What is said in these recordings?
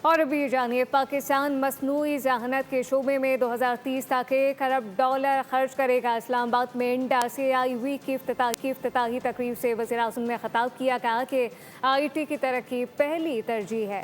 اور ابھی جانیے پاکستان مصنوعی ذہانت کے شعبے میں 2030 تک $1 ارب خرچ کرے گا۔ اسلام آباد میں انڈس AI ویک کی افتتاحی تقریب سے وزیر اعظم نے خطاب کیا، کہا کہ IT کی ترقی پہلی ترجیح ہے۔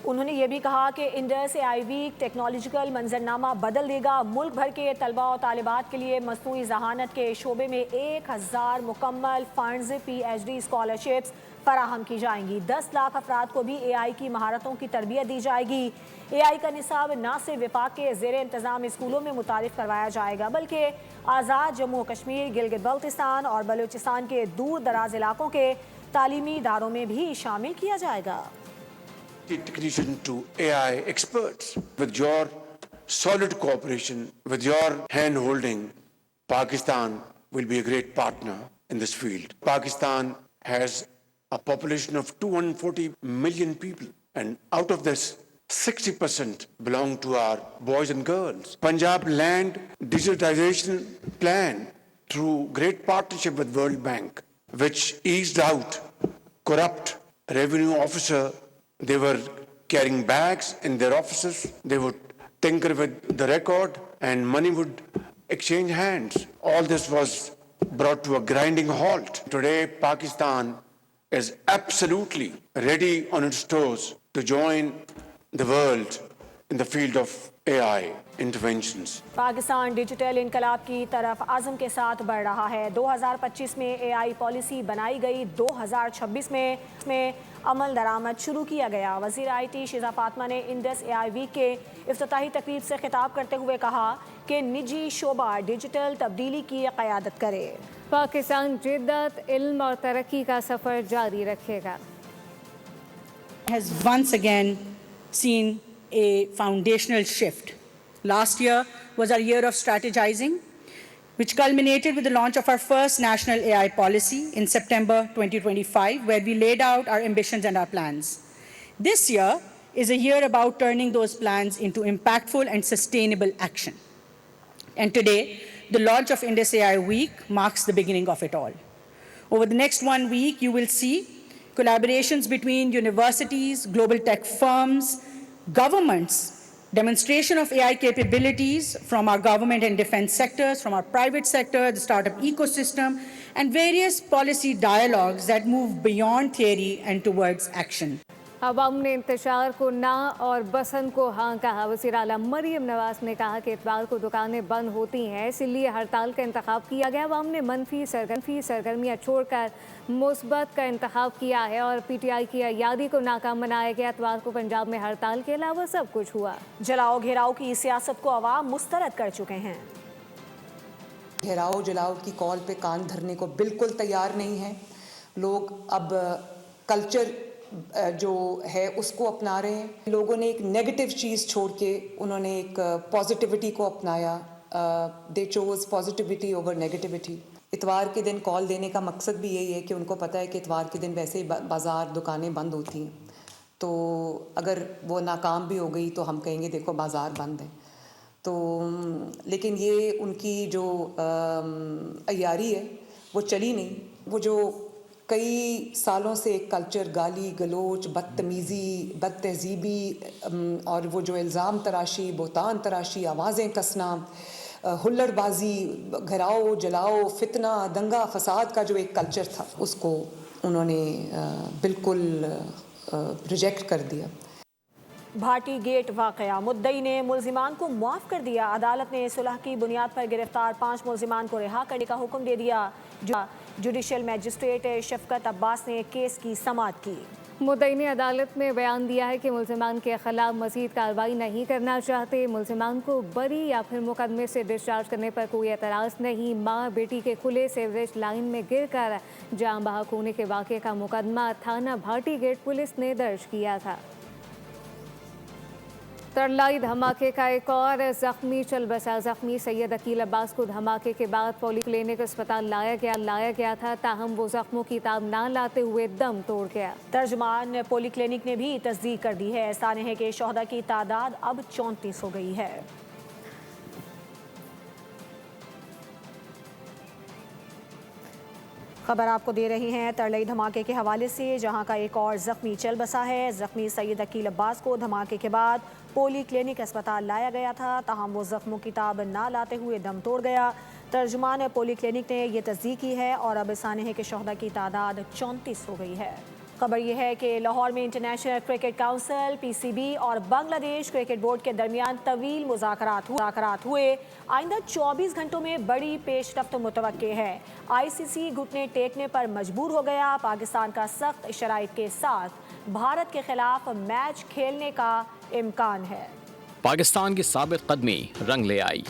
انہوں نے یہ بھی کہا کہ انڈس AI ویک ٹیکنالوجیکل منظرنامہ بدل دے گا۔ ملک بھر کے طلباء و طالبات کے لیے مصنوعی ذہانت کے شعبے میں 1000 مکمل فنڈز PhD اسکالرشپس فراہم کی جائیں گی۔ 10 لاکھ افراد کو بھی AI کی مہارتوں کی تربیت دی جائے گی۔ AI کا نصاب نہ صرف وفاق کے زیر انتظام اسکولوں میں متعارف کروایا جائے گا بلکہ آزاد جموں و کشمیر، گلگت بلتستان اور بلوچستان کے دور دراز علاقوں کے تعلیمی اداروں میں بھی شامل کیا جائے گا۔ Technician to AI experts. With your solid cooperation, with your hand-holding, Pakistan will be a great partner in this field. Pakistan has a population of 240 million people, and out of this, 60% belong to our boys and girls. Punjab Land Digitization Plan, through great partnership with World Bank, which eased out corrupt revenue officer. They were carrying bags in their offices. They would tinker with the record and money would exchange hands. All this was brought to a grinding halt. Today, Pakistan is absolutely ready on its toes to join the world in the field of AI interventions. Pakistan digital انقلاب کی طرف عزم کے ساتھ بڑھ رہا ہے۔ 2025 میں AI پالیسی بنائی گئی، 2026 میں عمل درآمد شروع کیا گیا۔ وزیر IT شیزہ فاطمہ نے انڈس AI ویک کے افتتاحی تقریب سے خطاب کرتے ہوئے کہا کہ نجی شعبہ ڈیجیٹل تبدیلی کی قیادت کرے۔ پاکستان جدت، علم اور ترقی کا سفر جاری رکھے گا۔ Has once again seen a foundational shift. Last year was our year of strategizing, which culminated with the launch of our first national AI policy in September 2025, where we laid out our ambitions and our plans. This year is a year about turning those plans into impactful and sustainable action. And today, the launch of Indus AI Week marks the beginning of it all. Over the next 1 week, you will see collaborations between universities, global tech firms, governments, demonstration of AI capabilities from our government and defense sectors, from our private sector, the startup ecosystem, and various policy dialogues that move beyond theory and towards action. عوام نے انتشار کو نہ اور بسنت کو ہاں کہا۔ وزیر اعلیٰ مریم نواز نے کہا کہ اتوار کو دکانیں بند ہوتی ہیں، اس لیے ہڑتال کا انتخاب کیا گیا۔ عوام نے منفی سرگرمیاں چھوڑ کر مثبت کا انتخاب کیا ہے اور PTI کی عیادی کو ناکام بنایا گیا۔ اتوار کو پنجاب میں ہڑتال کے علاوہ سب کچھ ہوا۔ جلاؤ گھیراؤ کی سیاست کو عوام مسترد کر چکے ہیں۔ گھیراؤ جلاؤ کی کال پہ کان دھرنے کو بالکل تیار نہیں ہیں لوگ۔ اب کلچر جو ہے اس کو اپنا رہے ہیں۔ لوگوں نے ایک نیگیٹو چیز چھوڑ کے انہوں نے ایک پازیٹیوٹی کو اپنایا۔ دے چوز پازیٹیوٹی اوور نیگیٹیوٹی۔ اتوار کے دن کال دینے کا مقصد بھی یہی ہے کہ ان کو پتہ ہے کہ اتوار کے دن ویسے ہی بازار دکانیں بند ہوتی ہیں، تو اگر وہ ناکام بھی ہو گئی تو ہم کہیں گے دیکھو بازار بند ہیں۔ تو لیکن یہ ان کی جو عیاری ہے وہ چلی نہیں۔ وہ جو کئی سالوں سے ایک کلچر، گالی گلوچ، بدتمیزی، بد تہذیبی اور وہ جو الزام تراشی، بہتان تراشی، آوازیں کسنا، ہلڑ بازی، گھراؤ جلاؤ، فتنہ، دنگا فساد کا جو ایک کلچر تھا، اس کو انہوں نے بالکل ریجیکٹ کر دیا۔ بھاٹی گیٹ واقعہ، مدعی نے ملزمان کو معاف کر دیا۔ عدالت نے صلح کی بنیاد پر گرفتار 5 ملزمان کو رہا کرنے کا حکم دے دیا۔ جوڈیشل میجسٹریٹ شفقت عباس نے کیس کی سماعت کی۔ مدعی نے عدالت میں بیان دیا ہے کہ ملزمان کے خلاف مزید کارروائی نہیں کرنا چاہتے۔ ملزمان کو بری یا پھر مقدمے سے ڈسچارج کرنے پر کوئی اعتراض نہیں۔ ماں بیٹی کے کھلے سیوریج لائن میں گر کر جاں بحق ہونے کے واقعے کا مقدمہ تھانہ بھاٹی گیٹ پولیس نے درج کیا تھا۔ ترلائی دھماکے کا ایک اور زخمی چل بسا۔ زخمی سید عقیل عباس کو دھماکے کے بعد پولی کلینک اسپتال لایا گیا تھا، تاہم وہ زخموں کی تاب نہ لاتے ہوئے دم توڑ گیا۔ ترجمان پولی کلینک نے بھی تصدیق کر دی ہے۔ سانحہ ہے کہ شہداء کی تعداد اب 34 ہو گئی ہے۔ خبر آپ کو دے رہی ہیں ترلئی دھماکے کے حوالے سے، جہاں کا ایک اور زخمی چل بسا ہے۔ زخمی سید عقیل عباس کو دھماکے کے بعد پولی کلینک اسپتال لایا گیا تھا، تاہم وہ زخموں کی تاب نہ لاتے ہوئے دم توڑ گیا۔ ترجمان پولی کلینک نے یہ تصدیق کی ہے اور اب سانحے کے شہداء کی تعداد 34 ہو گئی ہے۔ خبر یہ ہے کہ لاہور میں انٹرنیشنل کرکٹ کونسل PCB اور بنگلہ دیش کرکٹ بورڈ کے درمیان طویل مذاکرات ہوئے۔ آئندہ 24 گھنٹوں میں بڑی پیش رفت متوقع ہے۔ ICC گھٹنے ٹیکنے پر مجبور ہو گیا۔ پاکستان کا سخت شرائط کے ساتھ بھارت کے خلاف میچ کھیلنے کا امکان ہے۔ پاکستان کی ثابت قدمی رنگ لے آئی۔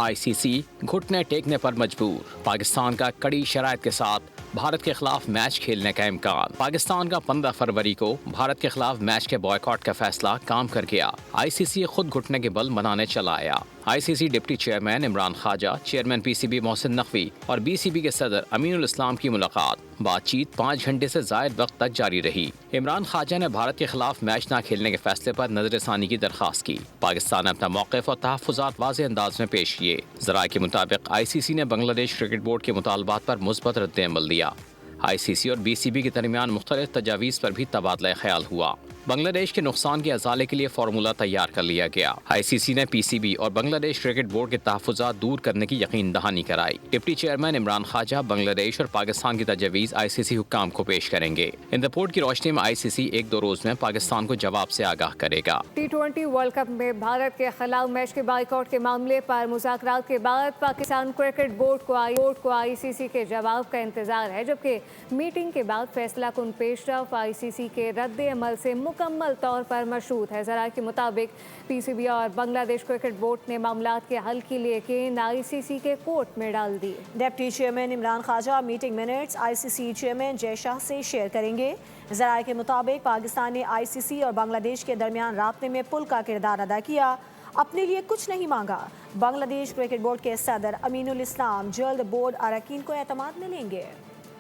ICC گھٹنے ٹیکنے پر مجبور۔ پاکستان کا کڑی شرائط کے ساتھ بھارت کے خلاف میچ کھیلنے کا امکان۔ پاکستان کا 15 فروری کو بھارت کے خلاف میچ کے بائیکاٹ کا فیصلہ کام کر گیا۔ ICC خود گھٹنے کے بل منانے چلا آیا۔ ICC ڈپٹی چیئرمین عمران خواجہ، چیئرمین PCB محسن نقوی اور BCB کے صدر امین الاسلام کی ملاقات، بات چیت 5 گھنٹے سے زائد وقت تک جاری رہی۔ عمران خواجہ نے بھارت کے خلاف میچ نہ کھیلنے کے فیصلے پر نظر ثانی کی درخواست کی۔ پاکستان نے اپنا موقف اور تحفظات واضح انداز میں پیش کیے۔ ذرائع کے مطابق ICC نے بنگلہ دیش کرکٹ بورڈ کے مطالبات پر مثبت رد عمل دیا۔ ICC اور BCB کے درمیان مختلف تجاویز پر بھی تبادلہ خیال ہوا۔ بنگلہ دیش کے نقصان کے ازالے کے لیے فارمولہ تیار کر لیا گیا۔ ICC نے PCB اور بنگلہ دیش کرکٹ بورڈ کے تحفظات دور کرنے کی یقین دہانی کرائی۔ ڈپٹی چیئرمین عمران خواجہ بنگلہ دیش اور پاکستان کی تجاویز ICC حکام کو پیش کریں گے۔ ان رپورٹ کی روشنی میں ICC 1-2 روز میں پاکستان کو جواب سے آگاہ کرے گا۔ T20 ورلڈ کپ میں بھارت کے خلاف میچ کے بائیکاٹ کے معاملے پر مذاکرات کے بعد پاکستان کرکٹ بورڈ کو ICC کے جواب کا انتظار ہے، جبکہ میٹنگ کے بعد فیصلہ کن پیش رفت ICC کے رد عمل سے مکمل طور پر مشروط ہے۔ ذرائع کے مطابق PCB اور بنگلہ دیش کرکٹ بورڈ نے معاملات کے حل کے لیے گیند ICC کے کورٹ میں ڈال دی۔ ڈپٹی چیئرمین عمران خواجہ میٹنگ منٹس ICC چیئرمین جے شاہ سے شیئر کریں گے۔ ذرائع کے مطابق پاکستان نے ICC اور بنگلہ دیش کے درمیان رابطے میں پل کا کردار ادا کیا، اپنے لیے کچھ نہیں مانگا۔ بنگلہ دیش کرکٹ بورڈ کے صدر امین الاسلام جلد بورڈ اراکین کو اعتماد میں لیں گے۔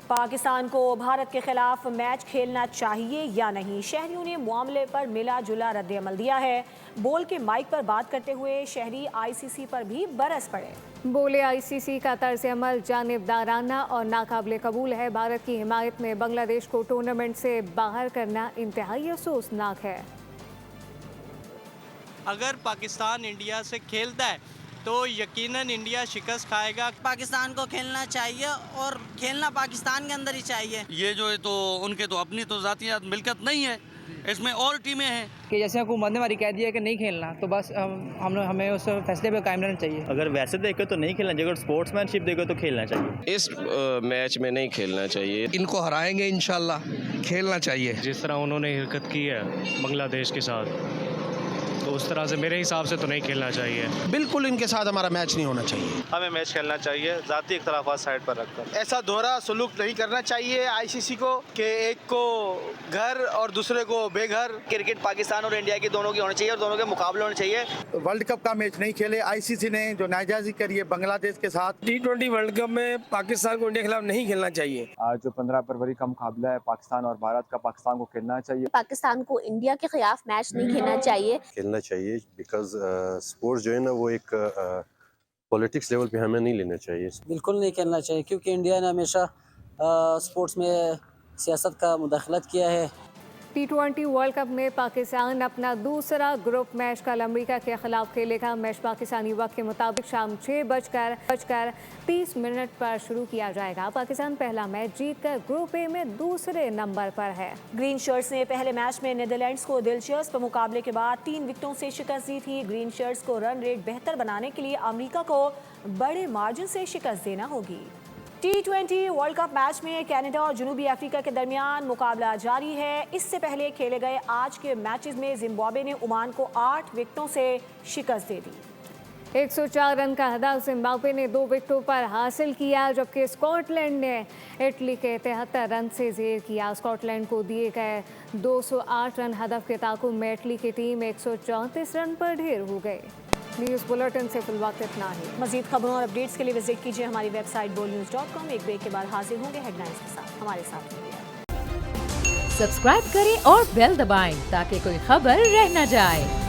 پاکستان کو بھارت کے خلاف میچ کھیلنا چاہیے یا نہیں، شہریوں نے معاملے پر ملا جلا رد عمل دیا ہے۔ بول کے مائک پر بات کرتے ہوئے شہری ICC پر بھی برس پڑے۔ بولے ICC کا طرز عمل جانبدارانہ اور ناقابل قبول ہے۔ بھارت کی حمایت میں بنگلہ دیش کو ٹورنامنٹ سے باہر کرنا انتہائی افسوسناک ہے۔ اگر پاکستان انڈیا سے کھیلتا ہے تو یقیناً انڈیا شکست کھائے گا۔ پاکستان کو کھیلنا چاہیے اور کھیلنا پاکستان کے اندر ہی چاہیے۔ یہ جو ہے تو ان کے تو اپنی تو ذاتی ملکت نہیں ہے، اس میں اور ٹیمیں ہیں کہ جیسے حکومت نے ہماری کہہ دیا کہ نہیں کھیلنا، تو بس ہمیں اس فیصلے پہ قائم رہنا چاہیے۔ اگر ویسے دیکھو تو نہیں کھیلنا چاہیے، اگر اسپورٹس مین شپ دیکھو تو کھیلنا چاہیے۔ اس میچ میں نہیں کھیلنا چاہیے۔ ان کو ہرائیں گے انشاءاللہ، کھیلنا چاہیے۔ جس طرح انہوں نے حرکت کی ہے بنگلہ دیش کے ساتھ، تو اس طرح سے میرے حساب سے تو نہیں کھیلنا چاہیے۔ بالکل ان کے ساتھ ہمارا میچ نہیں ہونا چاہیے۔ ہمیں میچ کھیلنا چاہیے ذاتی اختلافات سائڈ پر رکھ کر۔ ایسا دوہرا سلوک نہیں کرنا چاہیے ICC کو کہ ایک کو گھر اور دوسرے کو بے گھر۔ کرکٹ پاکستان اور انڈیا کی دونوں کی ہونی چاہیے اور دونوں کے مقابلے ہونے چاہیے۔ ورلڈ کپ کا میچ نہیں کھیلے ICC نے جو ناجائزی کری ہے بنگلہ دیش کے ساتھ۔ T20 ورلڈ کپ میں پاکستان کو انڈیا کے خلاف نہیں کھیلنا چاہیے۔ آج جو 15 فروری کا مقابلہ ہے پاکستان اور بھارت کا، پاکستان کو کھیلنا چاہیے۔ پاکستان کو انڈیا کے خلاف میچ نہیں کھیلنا چاہیے۔ کھیلنا چاہیے بیکاز اسپورٹس جو ہے نا وہ ایک پولیٹکس لیول پہ ہمیں نہیں لینا چاہیے۔ بالکل نہیں کھیلنا چاہیے، کیونکہ انڈیا نے ہمیشہ اسپورٹس میں سیاست کا مداخلت کیا ہے۔ T20 ورلڈ کپ میں پاکستان اپنا دوسرا گروپ میچ کل امریکہ کے خلاف کھیلے گا۔ میچ پاکستانی وقت کے مطابق شام 6:30 پر شروع کیا جائے گا۔ پاکستان پہلا میچ جیت کر گروپ اے میں دوسرے نمبر پر ہے۔ گرین شرٹس نے پہلے میچ میں نیدرلینڈز کو دلچسپ مقابلے کے بعد 3 وکٹوں سے شکست دی تھی۔ گرین شرٹس کو رن ریٹ بہتر بنانے کے لیے امریکہ کو بڑے مارجن سے شکست دینا ہوگی۔ T20 ورلڈ کپ میچ میں کینیڈا اور جنوبی افریقہ کے درمیان مقابلہ جاری ہے۔ اس سے پہلے کھیلے گئے آج کے میچز میں زمبابوے نے عمان کو 8 وکٹوں سے شکست دے دی۔ 104 رن کا ہدف زمبابوے نے 2 وکٹوں پر حاصل کیا، جبکہ اسکاٹ لینڈ نے اٹلی کے 73 رن سے زیر کیا۔ اسکاٹ لینڈ کو دیے گئے 208 رن ہدف کے تعاقب میں اٹلی کی ٹیم 134 رن پر ڈھیر ہو گئی۔ نیوز بلیٹن سے فی الوقت اتنا ہی۔ مزید خبروں اور اپڈیٹس کے لیے وزٹ کیجیے ہماری ویب سائٹ bolnews.com۔ ایک بریک کے بعد حاضر ہوں گے ہیڈ لائنز کے ساتھ، ہمارے ساتھ رہیے۔ سبسکرائب کریں اور بیل دبائیں تاکہ کوئی خبر رہ نہ جائے۔